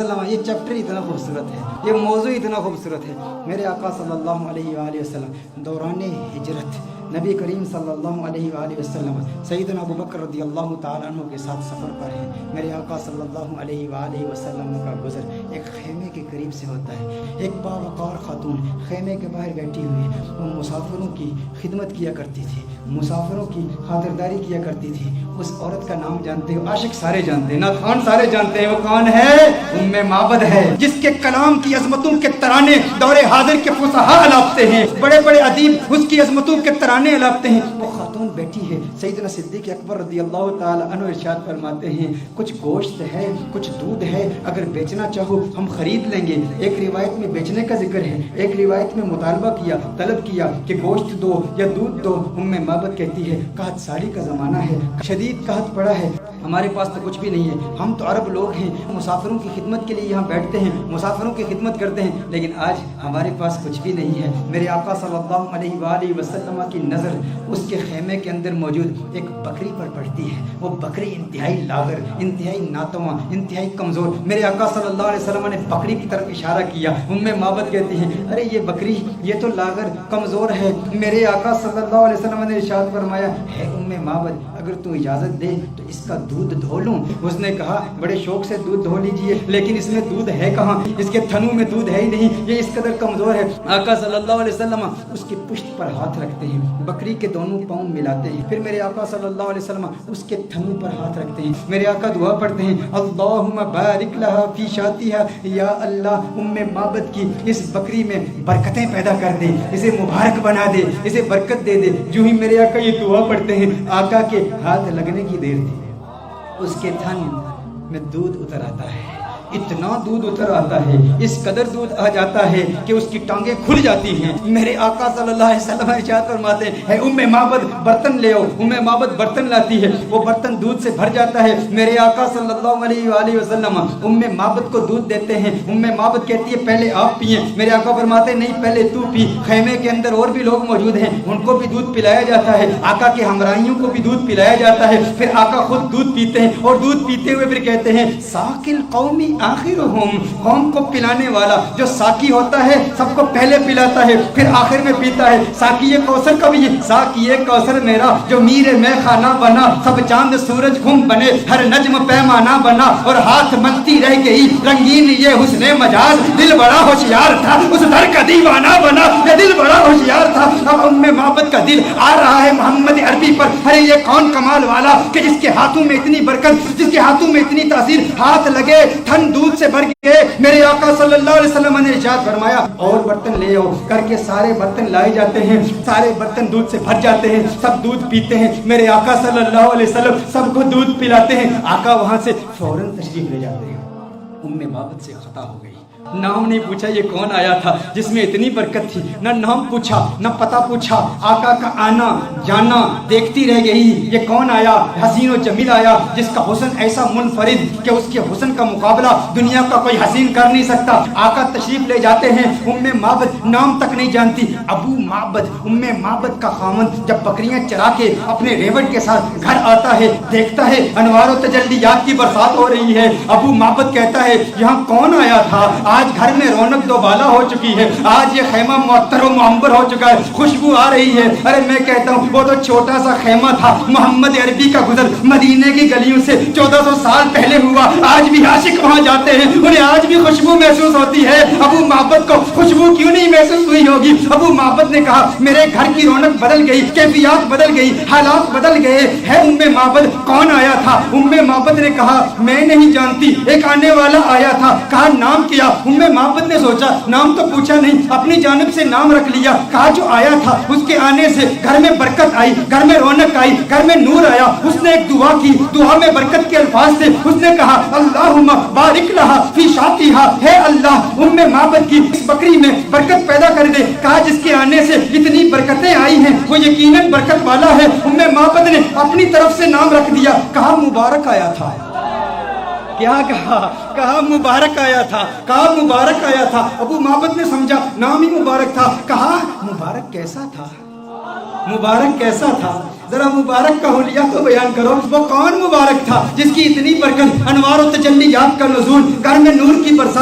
یہ چیپٹر اتنا خوبصورت ہے، یہ موضوع اتنا خوبصورت ہے۔ میرے آقا صلی اللہ علیہ وآلہ وسلم دوران ہجرت نبی کریم صلی اللہ علیہ وآلہ وسلم سیدنا ابو بکر رضی اللہ تعالیٰ عنہ کے ساتھ سفر پر ہیں۔ میرے آقا صلی اللہ علیہ وآلہ وسلم کا گزر ایک خیمے کے قریب سے ہوتا ہے۔ ایک باوقار خاتون خیمے کے باہر بیٹھی ہوئی وہ مسافروں کی خدمت کیا کرتی تھی، مسافروں کی خاطرداری کیا کرتی تھی۔ اس عورت کا نام جانتے ہو؟ عاشق سارے جانتے ہیں، ناخوان سارے جانتے ہیں، وہ کون ہے؟ ام معبد ہے، جس کے کلام کی عظمتوں کے ترانے دور حاضر کے فصحاء الاپتے ہیں، بڑے بڑے ادیب اس کی عظمتوں کے ترانے الاپتے ہیں۔ وہ خاتون بیٹھی ہے، سیدنا صدیق اکبر رضی اللہ تعالی عنہ ارشاد فرماتے ہیں کچھ گوشت ہے، کچھ دودھ ہے، اگر بیچنا چاہو ہم خرید لیں گے۔ ایک روایت میں بیچنے کا ذکر ہے، ایک روایت میں مطالبہ کیا، طلب کیا کہ گوشت دو یا دودھ دو۔ ام معبد کہتی ہے قحط ساڑی کا زمانہ ہے، شدید قحط پڑا ہے، ہمارے پاس تو کچھ بھی نہیں ہے، ہم تو عرب لوگ ہیں، مسافروں کی خدمت کے لیے یہاں بیٹھتے ہیں، مسافروں کی خدمت کرتے ہیں، لیکن آج ہمارے پاس کچھ بھی نہیں ہے۔ میرے آقا صلی اللہ علیہ وآلہ وسلم کی نظر اس کے خیمے کے اندر موجود ایک بکری پر پڑتی ہے۔ وہ بکری انتہائی لاغر، انتہائی ناتواں، انتہائی کمزور۔ میرے آقا صلی اللہ علیہ وسلم نے بکری کی طرف اشارہ کیا۔ ام معبد کہتی ہیں ارے یہ بکری یہ تو لاغر کمزور ہے۔ میرے آقا صلی اللہ علیہ وسلم نے ارشاد فرمایا ہے ام معبد اگر تو اجازت دے تو اس کا دودھ دھو لوں۔ اس نے کہا بڑے شوق سے دودھ دھو لیجئے، لیکن اس میں دودھ ہے کہاں؟ اس کے تھنوں میں دودھ ہے ہی نہیں، یہ اس قدر کمزور ہے۔ آقا صلی اللہ علیہ وسلم اس کی پشت پر ہاتھ رکھتے ہیں، بکری کے دونوں پاؤں ملاتے ہیں، پھر میرے آقا صلی اللہ علیہ وسلم اس کے تھنوں پر ہاتھ رکھتے ہیں۔ میرے آقا دعا پڑھتے ہیں اللہم بارک لہا فی شاتھا، یا اللہ ام معبد کی اس بکری میں برکتیں پیدا کر دے، اسے مبارک بنا دے، اسے برکت دے دے۔ جو ہی میرے آقا یہ دعا پڑھتے ہیں آقا کے ہاتھ لگنے کی دیر تھی، اس کے تھن میں دودھ اتر آتا ہے، اتنا دودھ اتر آتا ہے، اس قدر دودھ آ جاتا ہے کہ اس کی ٹانگیں کھل جاتی ہیں۔ میرے آقا صلی اللہ علیہ وسلم ارشاد فرماتے ہیں ام معبد برتن لے آؤ۔ ام معبد برتن لاتی ہے، وہ برتن دودھ سے بھر جاتا ہے۔ میرے آقا صلی اللہ علیہ وآلہ وسلم ام معبد کو دودھ دیتے ہیں۔ ام معبد کہتی ہے پہلے آپ پیئیں۔ میرے آقا فرماتے ہیں نہیں پہلے تو پی۔ خیمے کے اندر اور بھی لوگ موجود ہیں، ان کو بھی دودھ پلایا جاتا ہے، آقا کے ہمراہیوں کو بھی دودھ پلایا جاتا ہے۔ پھر آقا خود دودھ پیتے ہیں اور دودھ پیتے ہوئے پھر کہتے ہیں ساقی القوم آخرہم، قوم کو پلانے والا جو ساقی ہوتا ہے سب کو پہلے پلاتا ہے پھر آخر میں پیتا ہے۔ ساقی کوثر کا بھی ساقی کوثر میرا جو میر میں خانہ بنا، سب چاند سورج گم بنے، ہر نجم پیمانہ بنا، اور ہاتھ ملتی رہ گئی رنگین یہ حسن مجاز، دل بڑا ہوشیار تھا اس در کا دیوانہ بنا، یہ دل بڑا ہوشیار تھا۔ اب ام معبد کا دل آ رہا ہے محمد عربی پر، ارے یہ کون کمال والا کہ جس کے ہاتھوں میں اتنی برکت، جس کے ہاتھوں میں اتنی تاثیر، ہاتھ لگے تھن دودھ سے بھر گئے۔ میرے آقا صلی اللہ علیہ وسلم نے ارشاد فرمایا اور برتن لے آؤ کر کے سارے برتن لائے جاتے ہیں، سارے برتن دودھ سے بھر جاتے ہیں، سب دودھ پیتے ہیں۔ میرے آقا صلی اللہ علیہ وسلم سب کو دودھ پلاتے ہیں۔ آقا وہاں سے فوراً تشریف لے جاتے ہیں۔ ام معبد سے خطا ہو گئی، نام نہیں پوچھا یہ کون آیا تھا جس میں اتنی برکت تھی، نہ نام پوچھا نہ پتہ پوچھا، آقا کا آنا جانا دیکھتی رہ گئی یہ کون آیا، حسین و جمیل آیا جس کا حسن ایسا منفرد کہ اس کے حسن کا مقابلہ دنیا کا کوئی حسین کر نہیں سکتا۔ آقا تشریف لے جاتے ہیں، ام معبد نام تک نہیں جانتی، ابو معبد ام معبد کا خامند جب بکریاں چرا کے اپنے ریوڑ کے ساتھ گھر آتا ہے، دیکھتا ہے انوار و تجلیات کی برسات ہو رہی ہے، ابو معبد کہتا ہے یہاں کون آیا تھا؟ آج گھر میں رونق دوبالا ہو چکی ہے، آج یہ خیمہ معطر و معمر ہو چکا ہے، خوشبو آ رہی ہے۔ ارے میں کہتا ہوں وہ تو چھوٹا سا خیمہ تھا، محمد عربی کا گزر مدینے کی گلیوں سے 1400 سال پہلے ہوا، آج بھی عاشق وہاں جاتے ہیں، انہیں آج بھی خوشبو محسوس ہوتی ہے۔ ابو معبد کو خوشبو کیوں نہیں محسوس ہوئی ہوگی؟ ابو معبد نے کہا میرے گھر کی رونق بدل گئی، کیفیات بدل گئی، حالات بدل گئے ہے ام معبد کون آیا تھا؟ ام معبد نے کہا میں نہیں جانتی، ایک آنے والا آیا تھا، کہا نام کیا؟ ام معبد نے سوچا نام تو پوچھا نہیں، اپنی جانب سے نام رکھ لیا، کہا جو آیا تھا اس کے آنے سے گھر میں برکت آئی، گھر میں رونق آئی، گھر میں نور آیا۔ اس نے ایک دعا کی، دعا میں برکت کے الفاظ تھے، اس نے کہا اللہم بارک لہا فی شاتھا، ہے اللہ ام معبد کی اس بکری میں برکت پیدا کر دے۔ کہا جس کے آنے سے اتنی برکتیں آئی ہیں وہ یقیناً برکت والا ہے۔ ام معبد نے اپنی طرف سے نام رکھ دیا، کہا مبارک آیا تھا۔ کیا کہا مبارک آیا تھا، کہا مبارک آیا تھا۔ ابو معبد نے سمجھا نام ہی مبارک تھا، کہا مبارک کیسا تھا، مبارک کیسا تھا؟ ذرا مبارک کا حلیہ تو بیان کرو، وہ کون مبارک تھا جس کی اتنی برکت، انوار و تجلیات کا نزول، گھر میں نور کی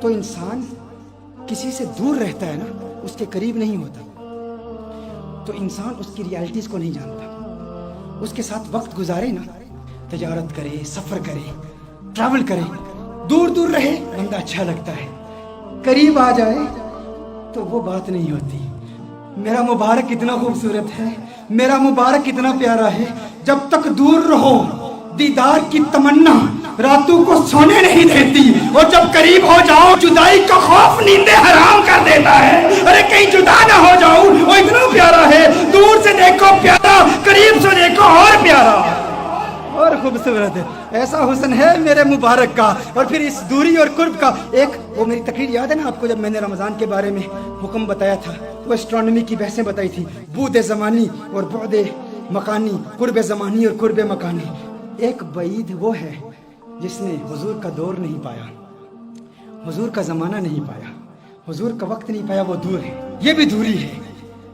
تو انسان کسی سے دور رہتا ہے نا، اس کے قریب نہیں ہوتا، تو انسان اس کی ریالٹیز کو نہیں جانتا۔ اس کے ساتھ وقت گزارے نا، تجارت کرے، سفر کرے، ٹریول کرے، دور دور رہے، بندہ اچھا لگتا ہے، قریب آ جائے تو وہ بات نہیں ہوتی۔ میرا مبارک اتنا خوبصورت ہے، میرا مبارک اتنا پیارا ہے، جب تک دور رہو دیدار کی تمنا راتوں کو سونے نہیں دیتی، اور جب قریب ہو جاؤ جدائی کا خوف نیندیں حرام کر دیتا ہے۔ ارے کہیں جدا نہ ہو جاؤ، وہ اتنا پیارا ہے، دور سے دیکھو پیارا، قریب سے دیکھو اور پیارا اور خوبصورت ہے۔ ایسا حسن ہے میرے مبارک کا۔ اور پھر اس دوری اور قرب کا ایک، وہ میری تقریر یاد ہے نا آپ کو، جب میں نے رمضان کے بارے میں حکم بتایا تھا، وہ اسٹرانومی کی بحثیں بتائی تھی، بعد زمانی اور بعد مکانی، قرب زمانی اور قرب مکانی۔ ایک بعید وہ ہے جس نے حضور کا دور نہیں پایا، حضور کا زمانہ نہیں پایا، حضور کا وقت نہیں پایا، وہ دور ہے، یہ بھی دوری ہے۔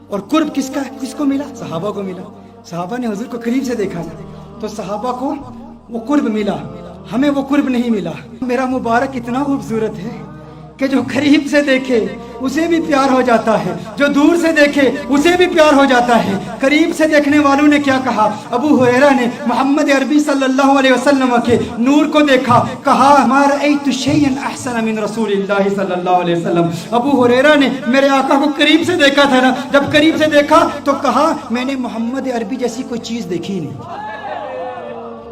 اور قرب کس کا، کس کو ملا؟ صحابہ کو ملا۔ صحابہ نے حضور کو قریب سے دیکھا تھا، تو صحابہ کو وہ قرب ملا، ہمیں وہ قرب نہیں ملا۔ میرا مبارک اتنا خوبصورت ہے کہ جو قریب سے دیکھے اسے بھی پیار ہو جاتا ہے، جو دور سے دیکھے اسے بھی پیار ہو جاتا ہے۔ قریب سے دیکھنے والوں نے کیا کہا؟ ابو ہریرہ نے محمد عربی صلی اللہ علیہ وسلم کے نور کو دیکھا، کہا ما رأیت شیئا احسن من رسول اللہ صلی اللہ علیہ وسلم۔ ابو ہریرہ نے میرے آقا کو قریب سے دیکھا تھا نا، جب قریب سے دیکھا تو کہا میں نے محمد عربی جیسی کوئی چیز دیکھی نہیں۔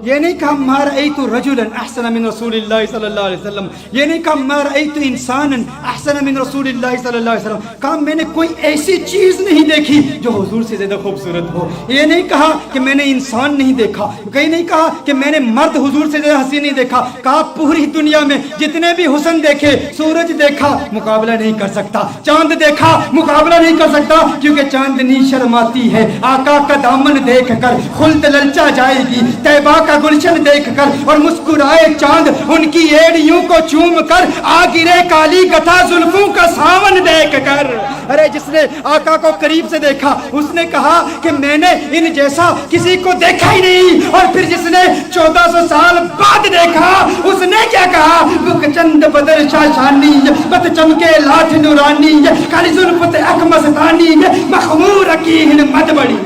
یہ نہیں کہا ما رأیت رجلا احسن من رسول اللہ صلی اللہ علیہ وسلم، یہ نہیں کہا ما رأیت انسانا احسن من رسول اللہ صلی اللہ علیہ وسلم، کہا میں نے کوئی ایسی چیز نہیں دیکھی جو حضور سے زیادہ خوبصورت ہو۔ یہ نہیں کہا کہ میں نے انسان نہیں دیکھا، کہیں نہیں کہا کہ میں نے مرد حضور سے زیادہ حسین نہیں دیکھا، کہا پوری دنیا میں جتنے بھی حسن دیکھے، سورج دیکھا مقابلہ نہیں کر سکتا، چاند دیکھا مقابلہ نہیں کر سکتا، کیونکہ چاندنی شرماتی ہے آقا کا دامن دیکھ کر، خلد للچا جائے گی طیبہ کا گلشن دیکھ کر، اور مسکرائے چاند ان کی ایڑیوں کو چوم کر، آ گرے کالی گتھا زلفوں کا ساون دیکھ کر۔ ارے جس نے آقا کو قریب سے دیکھا اس نے کہا کہ میں نے ان جیسا کسی کو دیکھا ہی نہیں، اور پھر جس نے 1400 سال بعد دیکھا اس نے کیا کہا؟ بک چند بدر شاشانی، بت چمکے لاٹھ نورانی، کالی زلفت اک مستانی، مخمور کی مد بڑی۔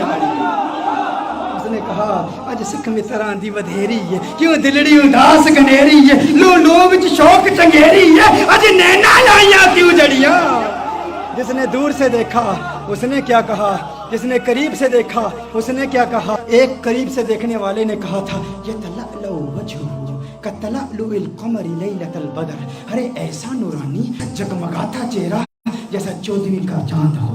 اج سکھ متراں دی ودھیری ہے، کیوں دلڑی اداس گنیری ہے، لو لو وچ شوق چنگیری ہے، اج نینا لائیاں کیوں جڑیاں۔ جس نے دور سے دیکھا اس نے کیا کہا، جس نے قریب سے دیکھا اس نے کیا کہا؟ ایک قریب سے دیکھنے والے نے کہا تھا یتلألؤ وجہہ کتلألؤ القمر لیلۃ البدر، ارے ایسا نورانی جگمگاتا چہرہ جیسا 14ویں کا چاند ہو۔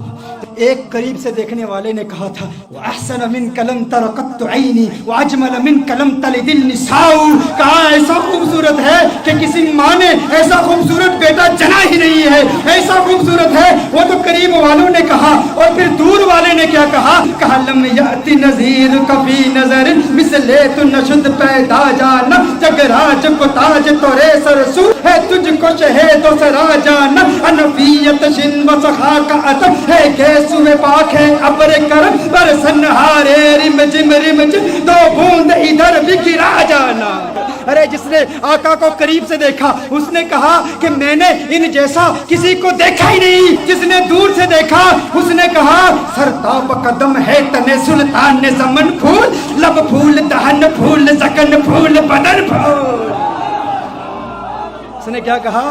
ایک قریب سے دیکھنے والے نے کہا تھا وَأَحْسَنَ مِنْكَ لَمْ تَرَ قَطُّ عَيْنِي وَأَجْمَلَ مِنْكَ لَمْ تَلِدِ النِّسَاءُ، کہا ایسا خوبصورت ہے کہ کسی ماں نے ایسا خوبصورت بیٹا جنا ہی نہیں ہے، ایسا خوبصورت ہے۔ وہ تو قریب والوں نے کہا، اور پھر دور والے نے کیا کہا؟ کہا لم یأتی نذیر کفی نظر مثل تو نشد پیدا جانا، جگ راج کو تاج تورے سرسو ہے، تجھ کو شہید و سرا جانا، انفیت شن و سخا کا عطب ہے، سوے پاک ہے ابر کرم برسن ہارے رم جم رم جم، دو بوند ادھر بھی گرا جانا۔ ارے جس نے آقا کو قریب سے دیکھا اس نے کہا کہ میں نے ان جیسا کسی کو دیکھا ہی نہیں۔ جس نے دور سے دیکھا اس نے کہا سرتاب قدم ہے تن سلطان زمن پھول، لب پھول دہن پھول زکن پھول بدن پھول۔ اس نے کیا کہا؟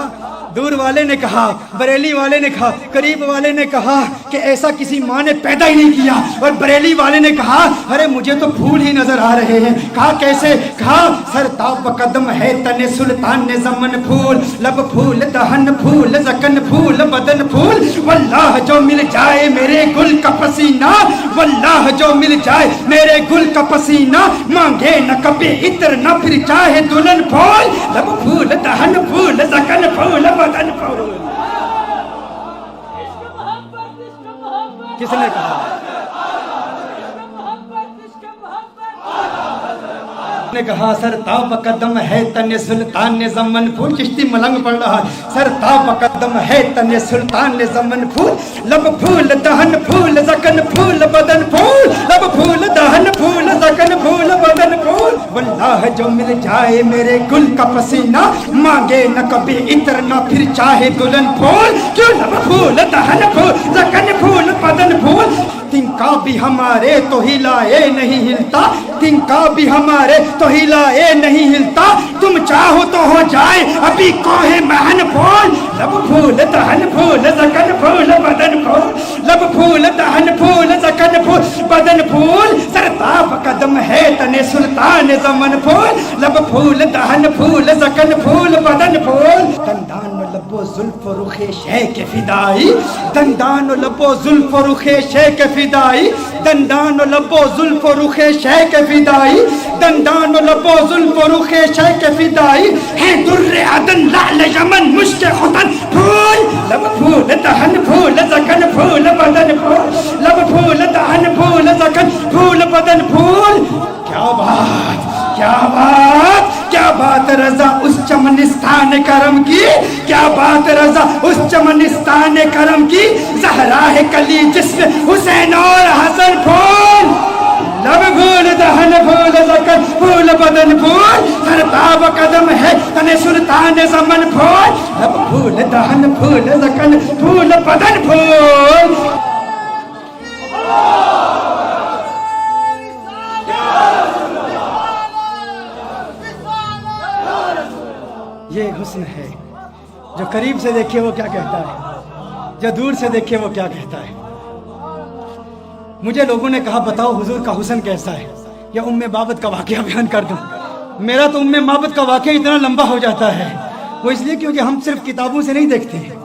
دور والے نے کہا، بریلی والے نے کہا، قریب والے نے کہا کہ ایسا کسی ماں نے پیدا ہی نہیں کیا، اور بریلی والے نے کہا ارے مجھے تو پھول ہی نظر آ رہے ہیں۔ کہا کیسے؟ کہا سرتاب قدم ہے تن سلطان زمن پھول، لب پھول دہن پھول زکن پھول بدن پھول، واللہ جو مل جائے میرے گل کا پسینہ، واللہ جو مل جائے میرے گل کا پسینہ، مانگے نہ کبھی عطر نہ پھر چاہے دلہن پھول، لب پھول دہن پھول زکن پھول بدن پھول۔ کس نے کہا؟ نے کہا سر تاب قدم ہے تن سلطان نے زمن پھول. چشتی ملنگ پڑھ رہا ہے. سر تاب قدم ہے تن سلطان نے زمن پھول, لب پھول دہن پھول زکن پھول بدن پھول, لب پھول دہن پھول زکن پھول بدن پھول. واللہ جو مل جائے میرے گل کا پسینہ, مانگے نہ کبھی عطر نہ پھر چاہے دلہن پھول. کیوں لب پھول دہن پھول زکن پھول بدن پھول. تنکا بھی ہمارے تو ہلائے نہیں ہلتا, تنکا بھی ہمارے تو ہلائے نہیں ہلتا. تم چاہو تو ہو جائے ابھی کوہ مہن پھول. لب پھول دہن پھول زکن پھول بدن پھول, لب پھول دہن پھول زکن پھول بدن پھول. سرتاب قدم ہے تن سلطان زمن پھول, لب پھول دہن پھول زکن پھول بدن پھول. دندان و لب و زلف و رخ شے کے فدائی, دندان و لب و زلف و رخ شے کے فدائی, دندان و لب و زلف و رخ شے کے فدائی, دندان و لب و زلف و رخ شے کے فدائی. ہے در عدن لعل یمن مشک ختن پھول. لب پھول دہن پھول زکن پھول بدن پھول, لب پھول دہن پھول زکن پھول بدن پھول. کیا بات کیا بات کیا بات رضا اس چمنستان کرم کی, کیا بات رضا اس چمنستان کرم کی. زہرا ہے کلی جسم حسین اور حسن پھول. لب پھول دہن پھول زکن پھول بدن پھول. سرتاب قدم ہے تن سلطان زمن پھول, لب پھول دہن پھول زکن پھول بدن پھول. یہ حسن ہے جو قریب سے دیکھے وہ کیا کہتا ہے, جو دور سے دیکھے وہ کیا کہتا ہے. مجھے لوگوں نے کہا بتاؤ حضور کا حسن کیسا ہے, یا ام بابت کا واقعہ بیان کر دوں. میرا تو ام بابت کا واقعہ اتنا لمبا ہو جاتا ہے, وہ اس لیے کیونکہ ہم صرف کتابوں سے نہیں دیکھتے ہیں.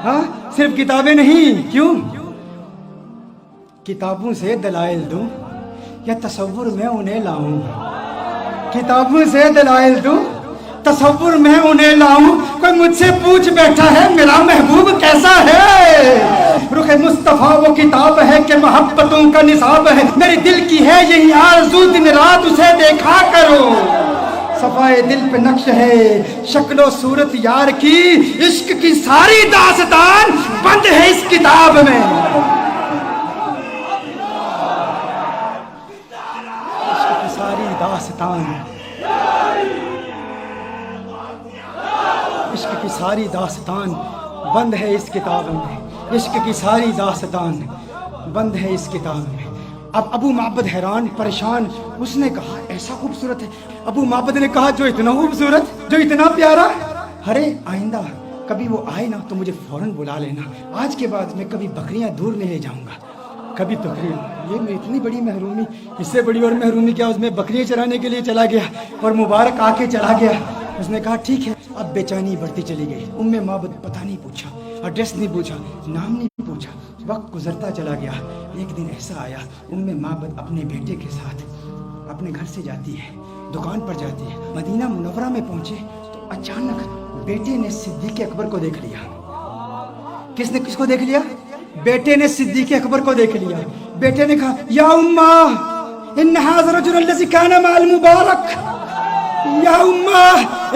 ہاں صرف کتابیں نہیں, کیوں کتابوں سے دلائل دوں یا تصور میں انہیں لاؤں, کتابوں سے دلائل دوں تصور میں انہیں لاؤں. کوئی مجھ سے پوچھ بیٹھا ہے میرا محبوب کیسا ہے, رخ مصطفیٰ وہ کتاب ہے کہ محبتوں کا نصاب ہے. میرے دل کی ہے یہی آرزو دن رات اسے دیکھا کرو. صفائے دل پہ نقش ہے شکل و صورت یار کی, عشق کی ساری داستان بند ہے اس کتاب میں. عشق کی ساری داستان, عشق کی ساری داستان بند ہے اس کتاب میں, عشق کی ساری داستان بند ہے اس کتاب میں. اب ابو معبد حیران پریشان, اس نے کہا ایسا خوبصورت ہے. ابو معبد نے کہا جو اتنا خوبصورت, جو اتنا پیارا, ارے آئندہ کبھی وہ آئے نا تو مجھے فوراً بلا لینا. آج کے بعد میں کبھی بکریاں دور نہیں لے جاؤں گا, کبھی بکریاں. یہ میں اتنی بڑی محرومی, اس سے بڑی اور محرومی کیا, اس میں بکریاں چرانے کے لیے چلا گیا اور مبارک آ کے چلا گیا. اس نے کہا ٹھیک ہے. اب بے چینی بڑھتی چلی گئی. ام معبد پتہ نہیں پوچھا, ایڈریس نہیں پوچھا, نام نہیں پوچھا. وقت گزرتا چلا گیا. ایک دن ایسا آیا ام معبد اپنے بیٹے کے ساتھ اپنے گھر سے جاتی ہے, دکان پر جاتی ہے. مدینہ منورہ میں پہنچے تو اچانک بیٹے نے صدیق اکبر کو دیکھ لیا. کس نے کس کو دیکھ لیا؟ بیٹے نے صدیق اکبر کو دیکھ لیا. بیٹے نے کہا یا امّا ان ھذا الرجل الذی کان مع المبارک, یا امّا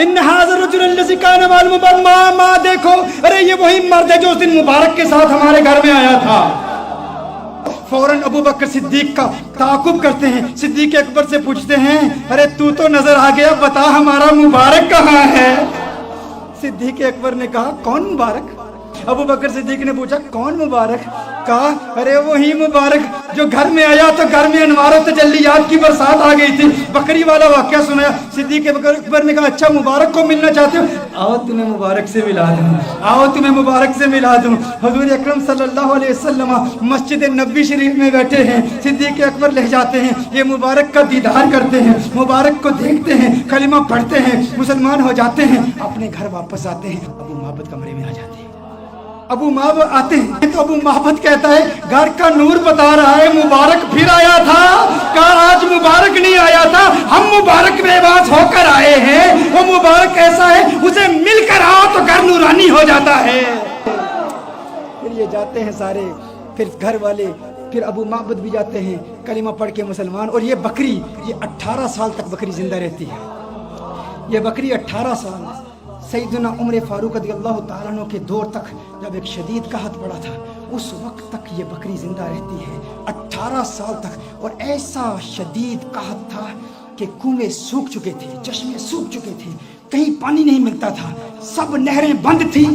ان ھذا الرجل الذی کان مع المبارک. ماں دیکھو, ارے یہ وہی مرد ہے جو اس دن مبارک کے ساتھ ہمارے گھر میں آیا تھا. فوراً ابو بکر صدیق کا تعاقب کرتے ہیں, صدیق اکبر سے پوچھتے ہیں ارے تو نظر آ گیا, بتا ہمارا مبارک کہاں ہے؟ صدیق اکبر نے کہا کون مبارک؟ ابو بکر صدیق نے پوچھا کون مبارک؟ کہا ارے وہی مبارک جو گھر میں آیا تو گھر میں انوار و تجلیات کی برسات آ گئی تھی. بکری والا واقعہ سنایا. صدیق اکبر نے کہا اچھا مبارک کو ملنا چاہتے ہو, آؤ تمہیں مبارک سے ملا دوں, آؤ تمہیں مبارک سے ملا دوں. حضور اکرم صلی اللہ علیہ وسلم مسجد نبوی شریف میں بیٹھے ہیں. صدیق اکبر لے جاتے ہیں, یہ مبارک کا دیدار کرتے ہیں, مبارک کو دیکھتے ہیں, کلمہ پڑھتے ہیں, مسلمان ہو جاتے ہیں, اپنے گھر واپس آتے ہیں. ابو معبد کمرے میں آ جاتے ہیں. ابو معبد آتے ہیں تو ابو معبد کہتا ہے گھر کا نور بتا رہا ہے مبارک پھر آیا تھا. کہا آج مبارک نہیں آیا تھا, ہم مبارک بے باس ہو کر آئے ہیں. وہ مبارک ایسا ہے اسے مل کر آؤ تو گھر نورانی ہو جاتا ہے. پھر یہ جاتے ہیں سارے, پھر گھر والے, پھر ابو معبد بھی جاتے ہیں. کلمہ پڑھ کے مسلمان. اور یہ بکری یہ 18 سال تک بکری زندہ رہتی ہے. یہ بکری 18 سال سیدنا عمر فاروق رضی اللہ تعالیٰ عنہ کے دور تک جب ایک شدید قحط پڑا تھا اس وقت تک یہ بکری زندہ رہتی ہے 18 سال تک. اور ایسا شدید قحط تھا کہ کنویں سوکھ چکے تھے, چشمے سوکھ چکے تھے, کہیں پانی نہیں ملتا تھا, سب نہریں بند تھی.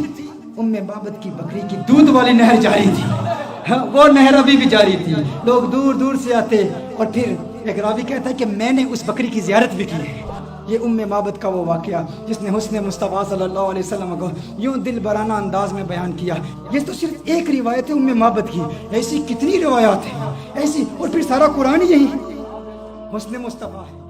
معبد کی بکری کی دودھ والی نہر جاری تھی, وہ نہر ابھی بھی جاری تھی. لوگ دور دور سے آتے. اور پھر ایک راوی کہتا ہے کہ میں نے اس بکری کی زیارت بھی کی ہے. یہ معبد کا وہ واقعہ جس نے حسن مصطفیٰ صلی اللہ علیہ وسلم کو یوں دل برانہ انداز میں بیان کیا. یہ تو صرف ایک روایت ہے معبد کی, ایسی کتنی روایات ہیں ایسی. اور پھر سارا قرآن یہی حسن مصطفیٰ ہے.